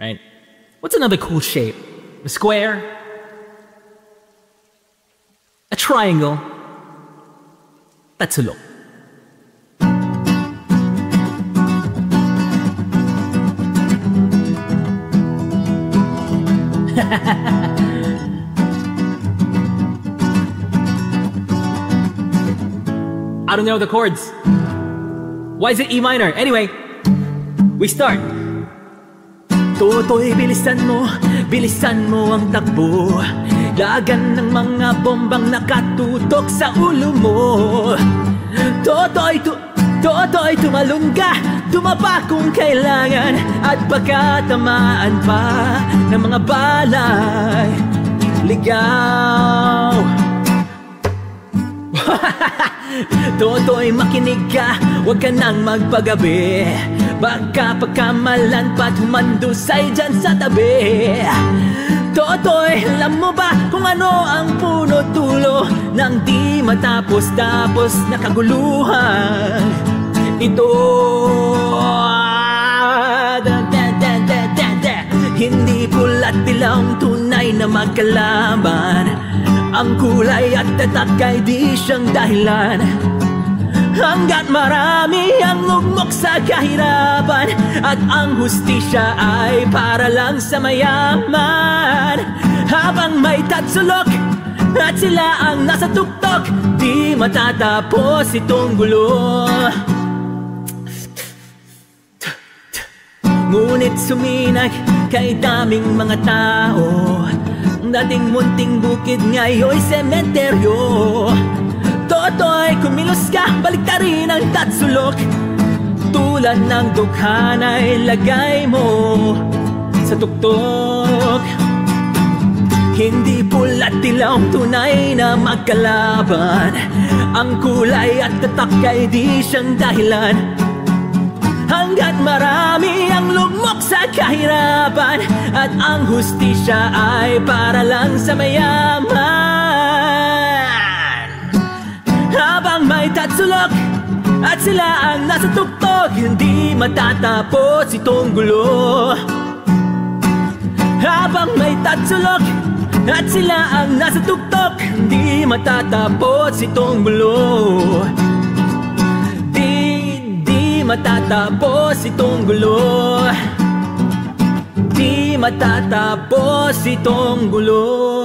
right? What's another cool shape? A square? A triangle? Tatsulok. I don't know the chords. Why is it E minor? Anyway, we start. Totoy, bilisan mo ang takbo. Lagan ng mga bombang nakatutok sa ulo mo. Totoy, tumalong ka, tumapa kung kailangan. At baka tamaan pa ng mga balay. Ligaw. Totoy, makinig ka, huwag ka nang magpagabi. Baka pagkamalan pa't humandusay dyan sa tabi. Totoy, alam mo ba kung ano ang puno dulo ng di matapos-tapos na kaguluhan? Ito hindi pula't dilawang tunay na magkalaban. Ang kulay at tatak ay di siyang dahilan. Hanggat marami ang ugmok sa kahirapan, at ang hustisya ay para lang sa mayaman. Habang may tatsulok at sila ang nasa tuktok, di matatapos itong gulo. Ngunit suminag kay daming mga tao. Dating munting bukid ngayon'y sementeryo. Totoy, kumilos ka, baliktarin ang tatsulok. Tulad ng dukhan ay lagay mo sa tuktok. Hindi pula't dilaw tunay na magkalaban. Ang kulay at tatak ay di siyang dahilan. Hanggat marami ang lugmok sa kahirapan, at ang hustisya ay para lang sa mayaman. Habang may tatsulok at sila ang nasa tuktok, hindi matatapos itong gulo. Habang may tatsulok at sila ang nasa tuktok, hindi matatapos itong gulo. Matatapos itong gulo. Di matatapos itong gulo.